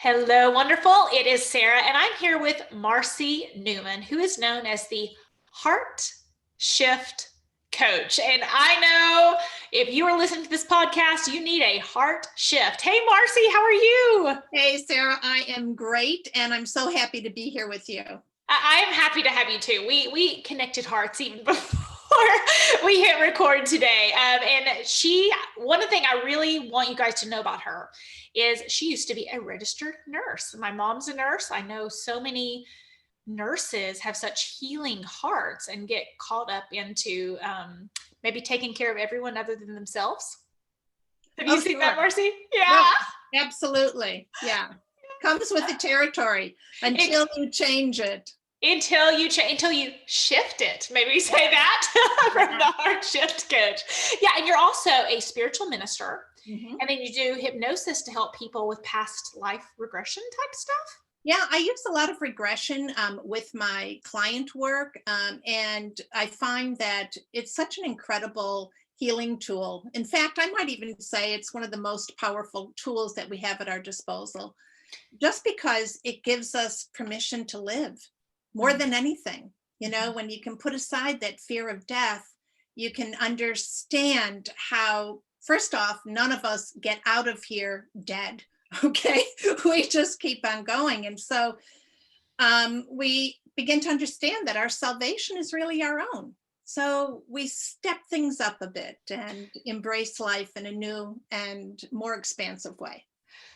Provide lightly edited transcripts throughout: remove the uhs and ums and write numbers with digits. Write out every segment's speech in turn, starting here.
Hello, wonderful. It is Sarah, and I'm here with Marcy Neumann, who is known as the Heart Shift Coach. And I know if you are listening to this podcast, you need a heart shift. Hey, Marcy, how are you? Hey, Sarah, I am great, and I'm so happy to be here with you. I am happy to have you too. We connected hearts even before we hit record today. One thing I really want you guys to know about her is she used to be a registered nurse. My mom's a nurse. I know so many nurses have such healing hearts and get caught up into maybe taking care of everyone other than themselves. Have you seen that, Marcy? Yeah. No, absolutely. Yeah. Comes with the territory until you change it. Until you shift it. Maybe say that from the Heart Shift Coach. Yeah, and you're also a spiritual minister. Mm-hmm. And then you do hypnosis to help people with past life regression type stuff. Yeah, I use a lot of regression with my client work. And I find that it's such an incredible healing tool. In fact, I might even say it's one of the most powerful tools that we have at our disposal, just because it gives us permission to live more than anything. You know, when you can put aside that fear of death, you can understand how, first off, none of us get out of here dead. Okay, we just keep on going. And so we begin to understand that our salvation is really our own. So we step things up a bit and embrace life in a new and more expansive way.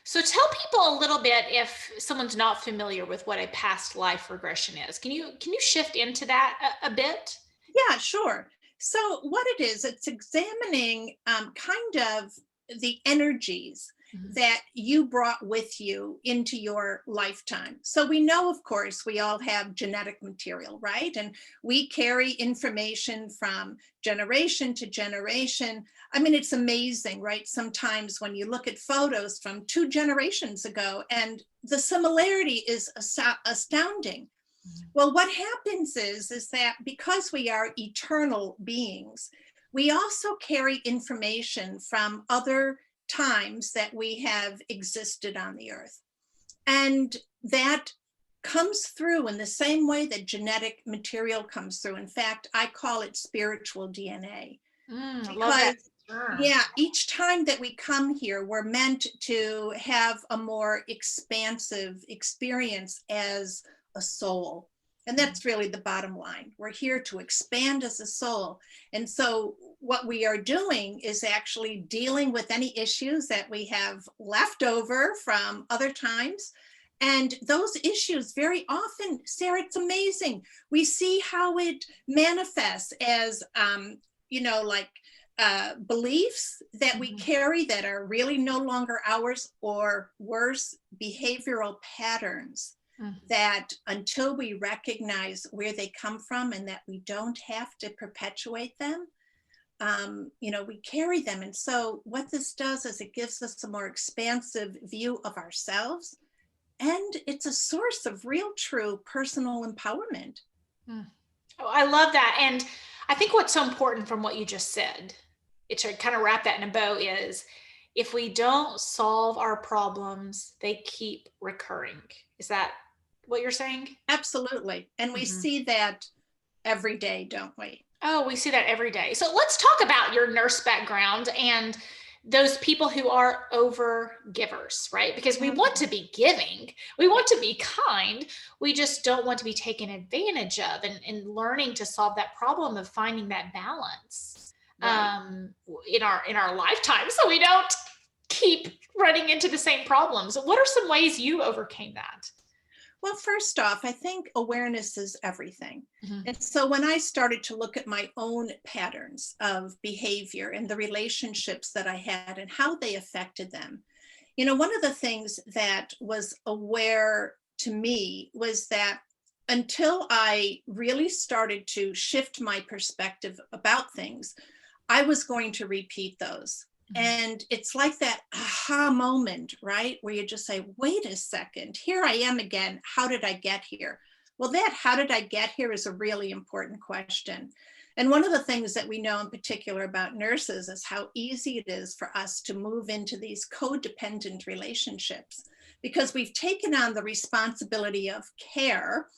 So tell people a little bit, if someone's not familiar with what a past life regression is. Can you shift into that a bit? Yeah, sure. So what it is, it's examining kind of the energies that you brought with you into your lifetime. So we know, of course, we all have genetic material, right? And we carry information from generation to generation. I mean, it's amazing, right? Sometimes when you look at photos from 2 generations ago, and the similarity is astounding. Well, what happens is that because we are eternal beings, we also carry information from other times that we have existed on the earth. And that comes through in the same way that genetic material comes through. In fact, I call it spiritual DNA. Because yeah, each time that we come here, we're meant to have a more expansive experience as a soul. And that's really the bottom line. We're here to expand as a soul. And so what we are doing is actually dealing with any issues that we have left over from other times. And those issues very often, Sarah, it's amazing. We see how it manifests as, beliefs that we carry that are really no longer ours, or worse, behavioral patterns. That until we recognize where they come from and that we don't have to perpetuate them, we carry them. And so what this does is it gives us a more expansive view of ourselves, and it's a source of real, true personal empowerment. Oh, I love that. And I think what's so important from what you just said, to kind of wrap that in a bow, is if we don't solve our problems, they keep recurring. Is that what you're saying? Absolutely. And we see that every day, don't we? Oh, we see that every day. So let's talk about your nurse background and those people who are over givers, right? Because we want to be giving, we want to be kind, we just don't want to be taken advantage of, and learning to solve that problem of finding that balance in our lifetime, so we don't keep running into the same problems. What are some ways you overcame that? Well, first off, I think awareness is everything. And so when I started to look at my own patterns of behavior and the relationships that I had and how they affected them, one of the things that was aware to me was that until I really started to shift my perspective about things, I was going to repeat those. And it's like that aha moment, right? Where you just say, wait a second, here I am again. How did I get here? Well, that how did I get here is a really important question. And one of the things that we know in particular about nurses is how easy it is for us to move into these codependent relationships. because we've taken on the responsibility of care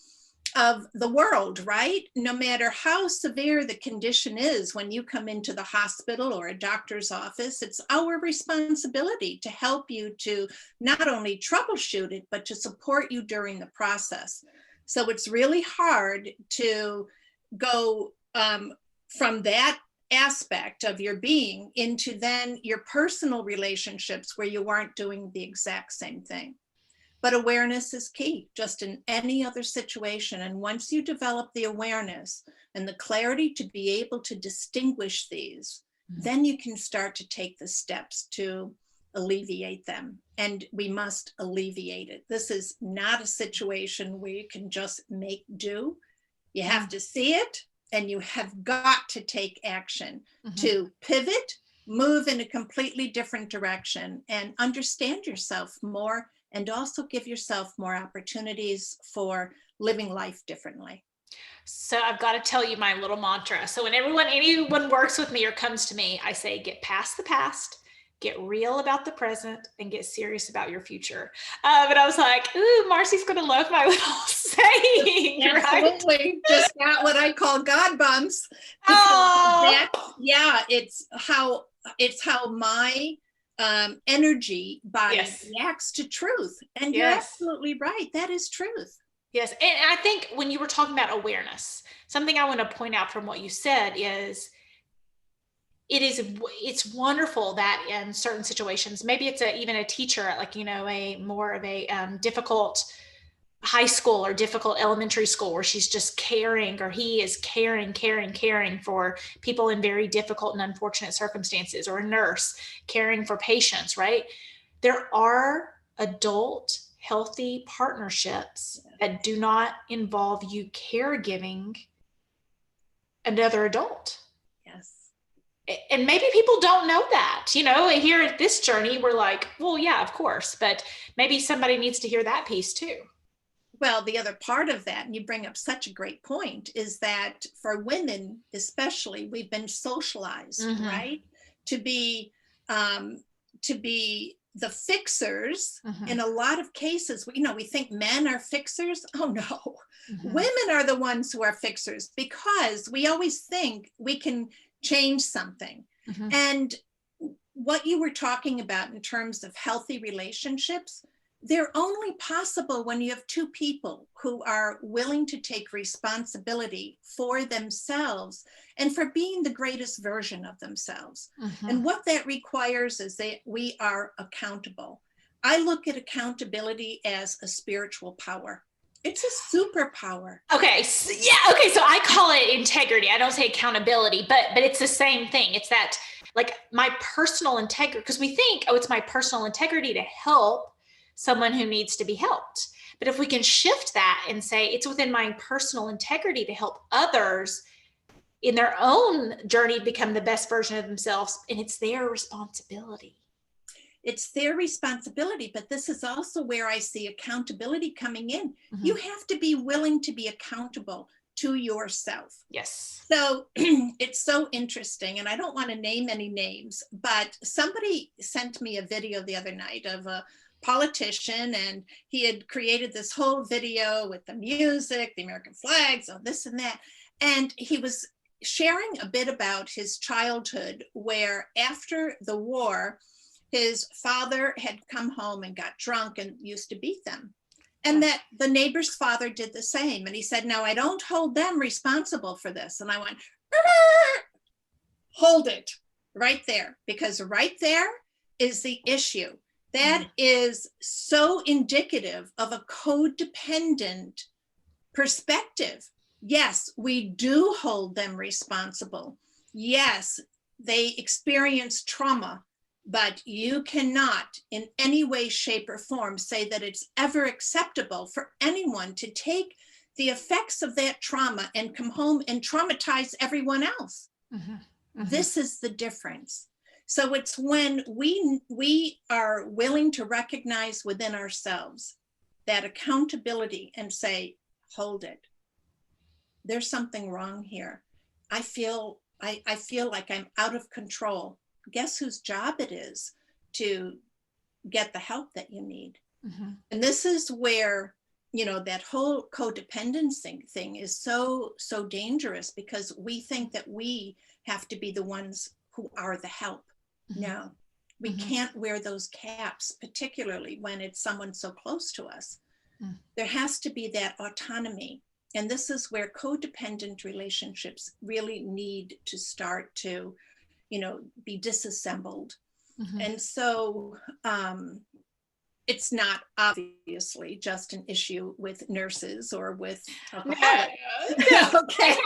of the world, right? No matter how severe the condition is, when you come into the hospital or a doctor's office, it's our responsibility to help you to not only troubleshoot it, but to support you during the process. So it's really hard to go from that aspect of your being into then your personal relationships where you aren't doing the exact same thing. But awareness is key, just in any other situation. And once you develop the awareness and the clarity to be able to distinguish these, then you can start to take the steps to alleviate them. And we must alleviate it. This is not a situation where you can just make do. You have to see it, and you have got to take action to pivot, move in a completely different direction, and understand yourself more, and also give yourself more opportunities for living life differently. So I've got to tell you my little mantra. So when anyone works with me or comes to me, I say, get past the past, get real about the present, and get serious about your future. But I was like, ooh, Marcy's going to love my little saying. Absolutely. Right? Just not what I call God bumps. It's how my energy body reacts to truth. And you're absolutely right. That is truth. Yes. And I think when you were talking about awareness, something I want to point out from what you said is it's wonderful that in certain situations, maybe it's even a teacher at like, a more of a difficult high school or difficult elementary school where she's just caring, or he is caring for people in very difficult and unfortunate circumstances, or a nurse caring for patients, right? There are adult healthy partnerships that do not involve you caregiving another adult. Yes. And maybe people don't know that, here at this journey, we're like, well, yeah, of course, but maybe somebody needs to hear that piece too. Well, the other part of that, and you bring up such a great point, is that for women, especially, we've been socialized, right? To be the fixers. In a lot of cases, we think men are fixers. Oh no, women are the ones who are fixers, because we always think we can change something. And what you were talking about in terms of healthy relationships, they're only possible when you have two people who are willing to take responsibility for themselves and for being the greatest version of themselves. And what that requires is that we are accountable. I look at accountability as a spiritual power. It's a superpower. Okay. So I call it integrity. I don't say accountability, but it's the same thing. It's that, like, my personal integrity, because we think, it's my personal integrity to help someone who needs to be helped. But if we can shift that and say it's within my personal integrity to help others in their own journey to become the best version of themselves, and it's their responsibility. It's their responsibility, but this is also where I see accountability coming in. You have to be willing to be accountable to yourself. Yes. So it's so interesting, and I don't want to name any names, but somebody sent me a video the other night of a politician, and he had created this whole video with the music, the American flags, all this and that. And he was sharing a bit about his childhood, where after the war, his father had come home and got drunk and used to beat them. And that the neighbor's father did the same. And he said, now I don't hold them responsible for this. And I went, hold it right there, because right there is the issue. That is so indicative of a codependent perspective. Yes, we do hold them responsible. Yes, they experience trauma, but you cannot in any way, shape, or form say that it's ever acceptable for anyone to take the effects of that trauma and come home and traumatize everyone else. This is the difference. So it's when we are willing to recognize within ourselves that accountability and say, hold it. There's something wrong here. I feel like I'm out of control. Guess whose job it is to get the help that you need? Mm-hmm. And this is where, that whole codependency thing is so dangerous, because we think that we have to be the ones who are the help. Mm-hmm. No, we Mm-hmm. can't wear those caps, particularly when it's someone so close to us. Mm. There has to be that autonomy. And this is where codependent relationships really need to start to, be disassembled. Mm-hmm. And so it's not obviously just an issue with nurses or with alcoholics. No. Okay.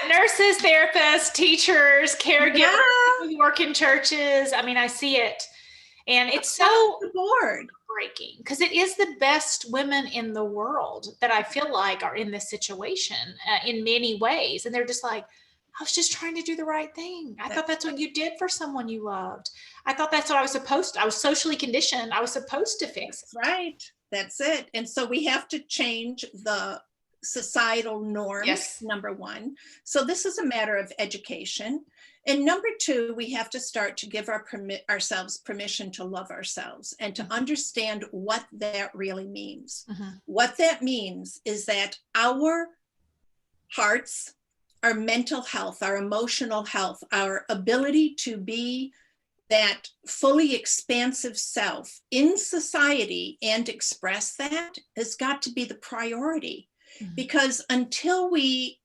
Nurses, therapists, teachers, caregivers, Yeah. people who work in churches. I mean, I see it. And it's so the board breaking, because it is the best women in the world that I feel like are in this situation in many ways. And they're just like, I was just trying to do the right thing. I thought that's what you did for someone you loved. I thought that's what I was supposed to. I was socially conditioned. I was supposed to fix it. Right. That's it. And so we have to change the societal norms, Yes. number one. So this is a matter of education. And number two, we have to start to give ourselves permission to love ourselves and to understand what that really means. Mm-hmm. What that means is that our hearts, our mental health, our emotional health, our ability to be that fully expansive self in society and express that has got to be the priority. Mm-hmm. Because until we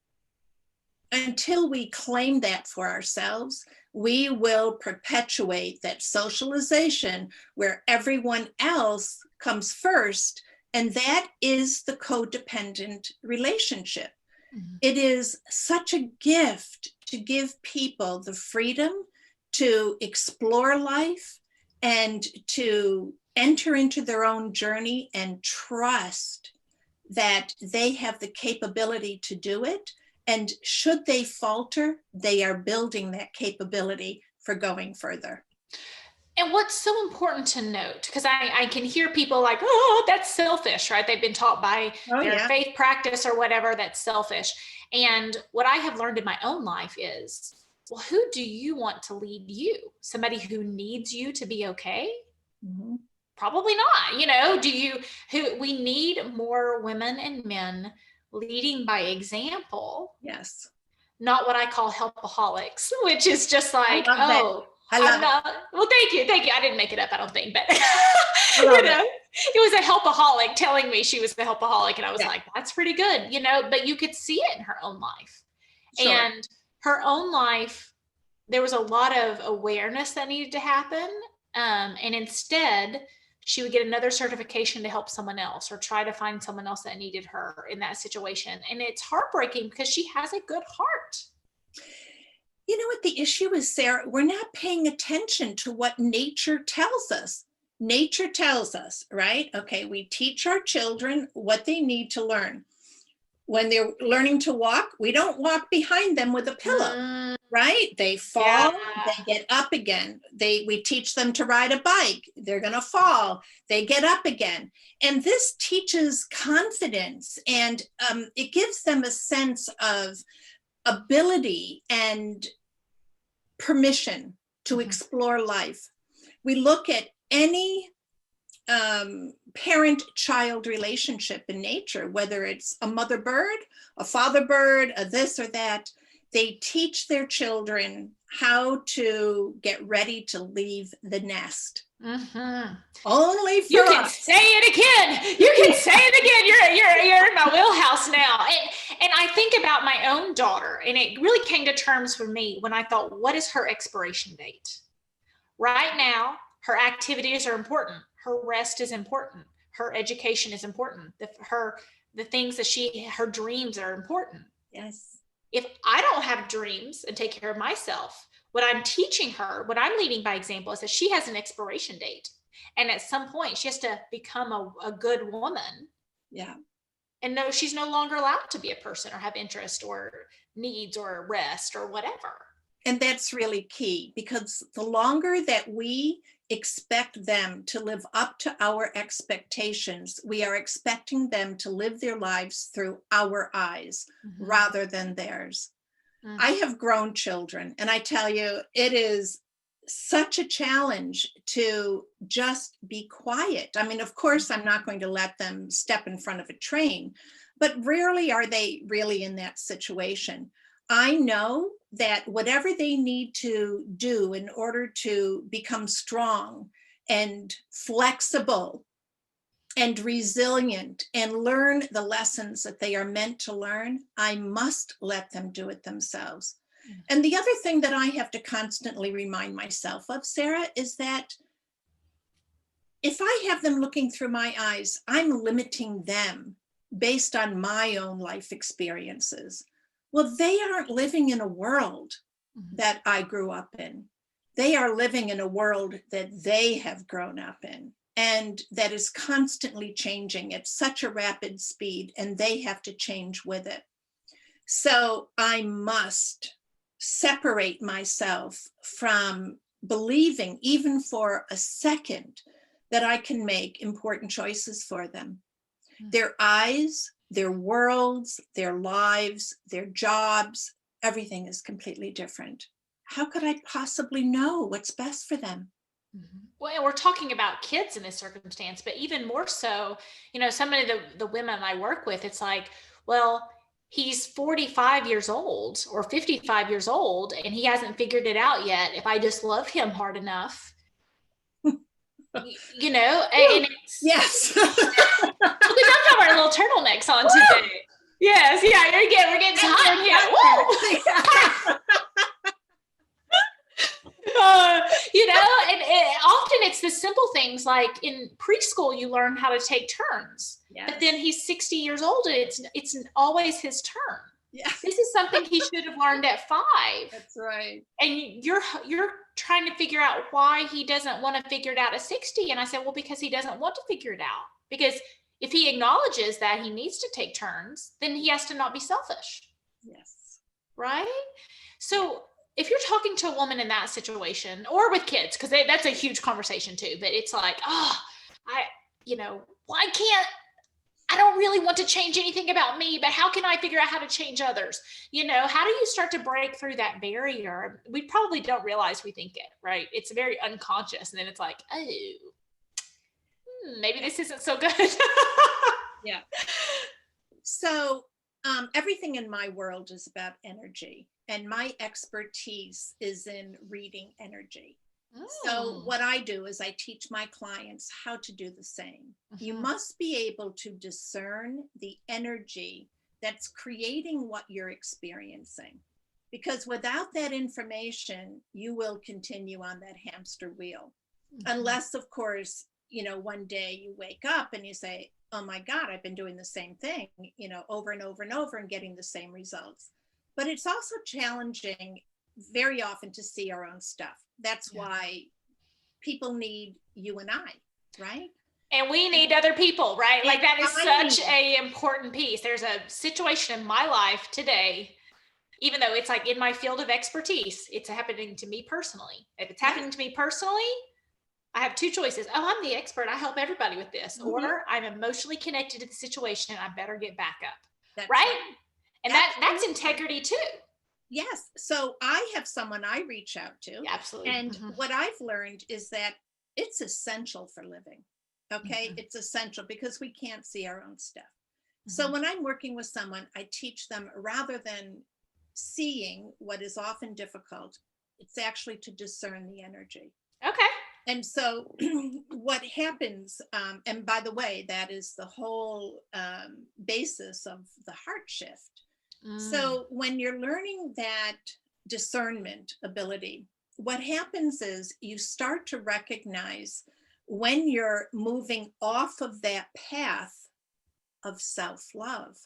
claim that for ourselves, we will perpetuate that socialization where everyone else comes first. And that is the codependent relationship. Mm-hmm. It is such a gift to give people the freedom to explore life and to enter into their own journey and trust that they have the capability to do it. And should they falter, they are building that capability for going further. And what's so important to note, because I can hear people like, oh, that's selfish, right? They've been taught by their faith practice or whatever, that's selfish. And what I have learned in my own life is, well, who do you want to lead you? Somebody who needs you to be okay? Mm-hmm. Probably not. We need more women and men leading by example. Yes. Not what I call helpaholics, which is just like, well, thank you. I didn't make it up, I don't think, but it was a helpaholic telling me she was the helpaholic. And I was like, that's pretty good, but you could see it in her own life. Sure. And her own life, there was a lot of awareness that needed to happen. And instead, she would get another certification to help someone else or try to find someone else that needed her in that situation. And it's heartbreaking because she has a good heart. You know what the issue is, Sarah? We're not paying attention to what nature tells us. Nature tells us, right? Okay, we teach our children what they need to learn. When they're learning to walk, we don't walk behind them with a pillow, right? They fall, they get up again. We teach them to ride a bike. They're going to fall, they get up again. And this teaches confidence, and it gives them a sense of ability and permission to explore life. We look at any parent-child relationship in nature, whether it's a mother bird, a father bird, a this or that, they teach their children how to get ready to leave the nest. Mm-hmm. Only for you can us. Say it again. You can say it again. You're in my wheelhouse now. And I think about my own daughter, and it really came to terms for me when I thought, what is her expiration date? Right now, her activities are important. Her rest is important. Her education is important. The things that her dreams are important. Yes. If I don't have dreams and take care of myself, what I'm teaching her, what I'm leading by example, is that she has an expiration date. And at some point she has to become a good woman. Yeah. And no, she's no longer allowed to be a person or have interest or needs or rest or whatever. And that's really key, because the longer that we expect them to live up to our expectations, we are expecting them to live their lives through our eyes rather than theirs. I have grown children, and I tell you, it is such a challenge to just be quiet. I mean, of course, I'm not going to let them step in front of a train, but rarely are they really in that situation. I know that whatever they need to do in order to become strong and flexible and resilient and learn the lessons that they are meant to learn, I must let them do it themselves. And the other thing that I have to constantly remind myself of, Sarah, is that if I have them looking through my eyes, I'm limiting them based on my own life experiences. Well, they aren't living in a world that I grew up in. They are living in a world that they have grown up in, and that is constantly changing at such a rapid speed, and they have to change with it. So I must separate myself from believing, even for a second, that I can make important choices for them. Their eyes, their worlds, their lives, their jobs, everything is completely different. How could I possibly know what's best for them? Well, and we're talking about kids in this circumstance, but even more so, some of the women I work with, it's like, well, he's 45 years old or 55 years old and he hasn't figured it out yet. If I just love him hard enough, and it's, yes. because I'm talking about our little turtlenecks on today. Yes, yeah, we're getting tired here. And often it's the simple things, like in preschool, you learn how to take turns. Yes. But then he's 60 years old and it's always his turn. Yes. This is something he should have learned at 5. That's right. And you're trying to figure out why he doesn't want to figure it out at 60. And I said, well, because he doesn't want to figure it out. Because if he acknowledges that he needs to take turns, then he has to not be selfish. Yes. Right? So if you're talking to a woman in that situation, or with kids, because that's a huge conversation too, but it's like, I don't really want to change anything about me, but how can I figure out how to change others? How do you start to break through that barrier? We probably don't realize we think it, right? It's very unconscious. And then it's like, maybe this isn't so good. Yeah. So everything in my world is about energy. And my expertise is in reading energy. Oh. So what I do is I teach my clients how to do the same. You must be able to discern the energy that's creating what you're experiencing. Because without that information, you will continue on that hamster wheel. Unless, of course, one day you wake up and you say, oh my God, I've been doing the same thing, over and over and over and getting the same results. But it's also challenging very often to see our own stuff. That's why people need you and I, right? And we need other people, right? Like that is such a important piece. There's a situation in my life today, even though it's like in my field of expertise, it's happening to me personally. If it's happening to me personally, I have 2 choices. Oh, I'm the expert. I help everybody with this. Or I'm emotionally connected to the situation. I better get back up. That's right? And that's integrity too. Yes. So I have someone I reach out to. Yeah, absolutely. And what I've learned is that it's essential for living. Okay. It's essential because we can't see our own stuff. So when I'm working with someone, I teach them, rather than seeing what is often difficult, it's actually to discern the energy. Okay. And so what happens, and by the way, that is the whole basis of the heart shift. So when you're learning that discernment ability, what happens is you start to recognize when you're moving off of that path of self-love.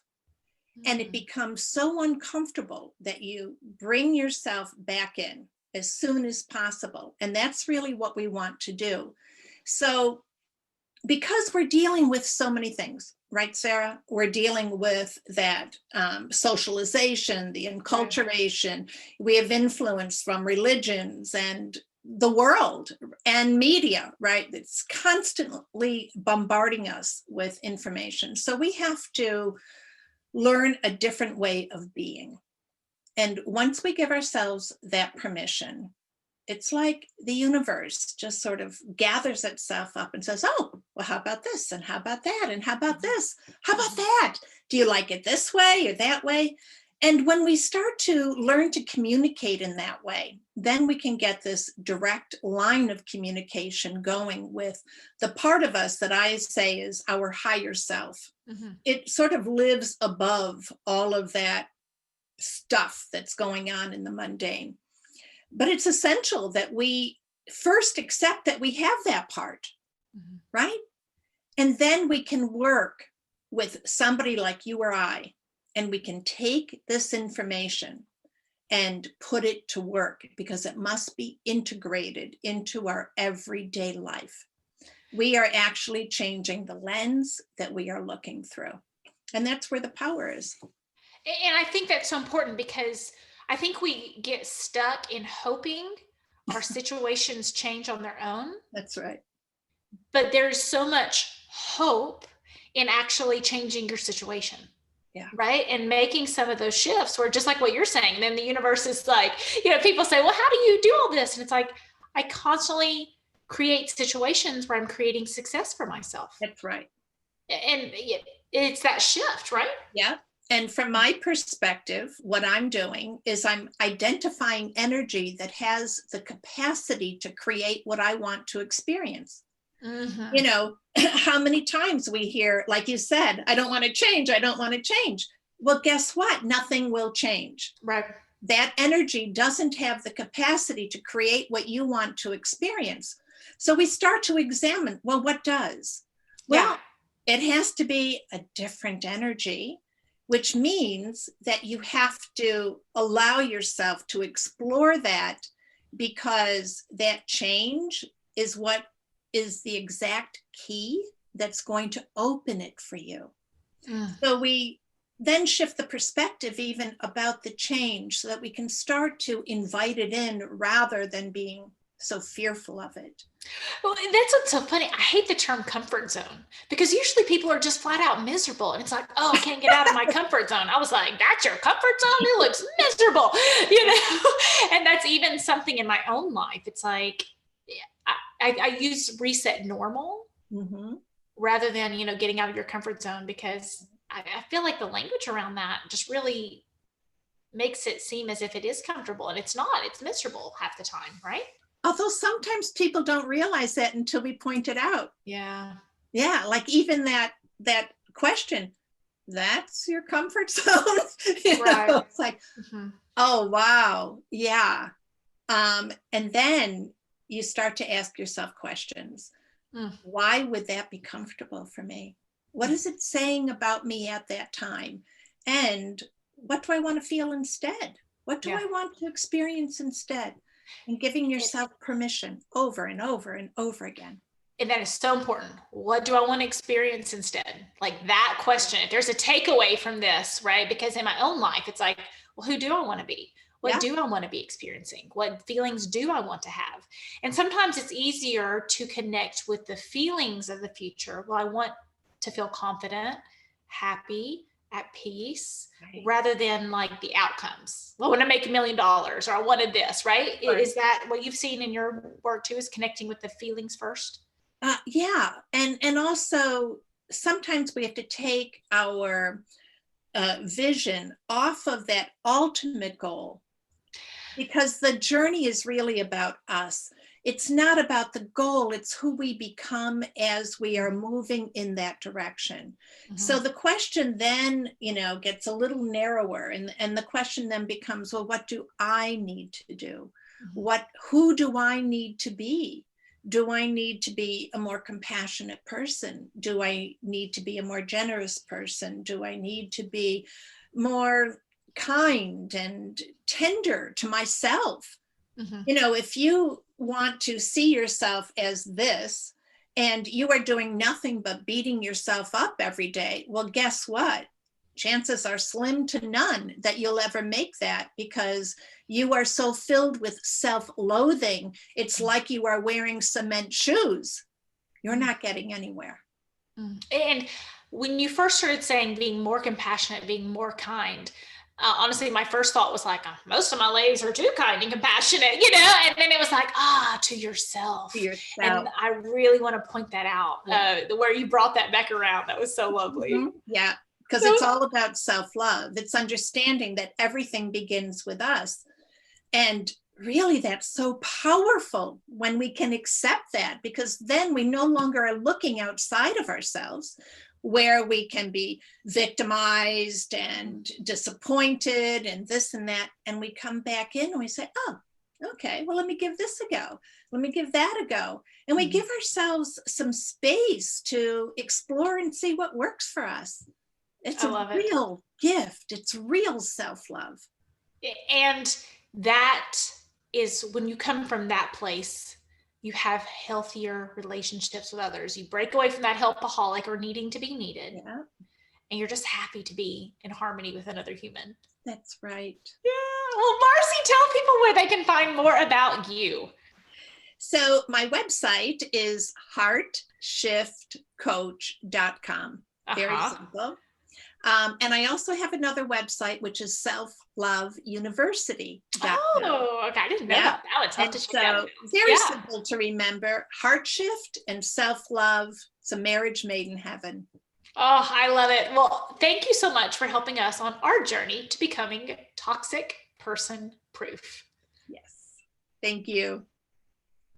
And it becomes so uncomfortable that you bring yourself back in as soon as possible. And that's really what we want to do. So because we're dealing with so many things, right, Sarah? We're dealing with that socialization, the enculturation. We have influence from religions and the world and media, right? It's constantly bombarding us with information. So we have to learn a different way of being. And once we give ourselves that permission, it's like the universe just sort of gathers itself up and says, oh, well, how about this? And how about that? And how about this? How about that? Do you like it this way or that way? And when we start to learn to communicate in that way, then we can get this direct line of communication going with the part of us that I say is our higher self. Mm-hmm. It sort of lives above all of that stuff that's going on in the mundane. But it's essential that we first accept that we have that part, Mm-hmm. right? And then we can work with somebody like you or I, and we can take this information and put it to work, because it must be integrated into our everyday life. We are actually changing the lens that we are looking through. And that's where the power is. And I think that's so important, because I think we get stuck in hoping our situations change on their own. That's right. But there's so much hope in actually changing your situation. Yeah. Right. And making some of those shifts where, just like what you're saying, and then the universe is like, people say, well, how do you do all this? And it's like, I constantly create situations where I'm creating success for myself. That's right. And it's that shift, right? Yeah. And from my perspective, what I'm doing is I'm identifying energy that has the capacity to create what I want to experience. Mm-hmm. How many times we hear, like you said, I don't want to change. I don't want to change. Well, guess what? Nothing will change. Right. That energy doesn't have the capacity to create what you want to experience. So we start to examine, well, what does? Well, it has to be a different energy, which means that you have to allow yourself to explore that, because that change is what is the exact key that's going to open it for you. So we then shift the perspective even about the change, so that we can start to invite it in rather than being so fearful of it. Well, that's what's so funny. I hate the term comfort zone, because usually people are just flat out miserable. And it's like, oh, I can't get out of my comfort zone. I was like, that's your comfort zone? It looks miserable, And that's even something in my own life. It's like, I use reset normal Mm-hmm. rather than, getting out of your comfort zone, because I feel like the language around that just really makes it seem as if it is comfortable, and it's not. It's miserable half the time, right? Although sometimes people don't realize that until we point it out. Yeah. Yeah, like even that question, that's your comfort zone. Right. It's like, oh, wow. Yeah. And then you start to ask yourself questions. Why would that be comfortable for me? What is it saying about me at that time? And what do I want to feel instead? What do I want to experience instead? And giving yourself permission over and over and over again. And that is so important. What do I want to experience instead? Like that question, if there's a takeaway from this, right? Because in my own life, it's like, well, who do I want to be? What do I want to be experiencing? What feelings do I want to have? And sometimes it's easier to connect with the feelings of the future. Well, I want to feel confident, happy, at peace, rather than like the outcomes. Well, I want to make $1 million, or I wanted this, right? Is that what you've seen in your work too, is connecting with the feelings first? Yeah. And also sometimes we have to take our vision off of that ultimate goal, because the journey is really about us. It's not about the goal, it's who we become as we are moving in that direction. So the question then, gets a little narrower, and the question then becomes, well, what do I need to do? Who do I need to be? Do I need to be a more compassionate person? Do I need to be a more generous person? Do I need to be more kind and tender to myself? If you want to see yourself as this, and you are doing nothing but beating yourself up every day, well, guess what? Chances are slim to none that you'll ever make that, because you are so filled with self-loathing. It's like you are wearing cement shoes. You're not getting anywhere. And when you first started saying being more compassionate, being more kind, honestly, my first thought was like, most of my ladies are too kind and compassionate, you know, and then it was like, to yourself. To yourself. And I really want to point that out, where you brought that back around. That was so lovely. Mm-hmm. Yeah, because it's all about self-love. It's understanding that everything begins with us. And really, that's so powerful when we can accept that, because then we no longer are looking outside of ourselves, where we can be victimized and disappointed and this and that. And we come back in and we say, oh, okay, well, let me give this a go. Let me give that a go. And we give ourselves some space to explore and see what works for us. It's a real gift. It's real self-love. And that is when you come from that place, you have healthier relationships with others. You break away from that helpaholic or needing to be needed. Yeah. And you're just happy to be in harmony with another human. That's right. Yeah. Well, Marcy, tell people where they can find more about you. So my website is heartshiftcoach.com. Very simple. And I also have another website, which is selfloveuniversity.com. Oh, okay. I didn't know about that. It's tough to check out. Very simple to remember. Heart shift and self-love. It's a marriage made in heaven. Oh, I love it. Well, thank you so much for helping us on our journey to becoming toxic person proof. Yes. Thank you.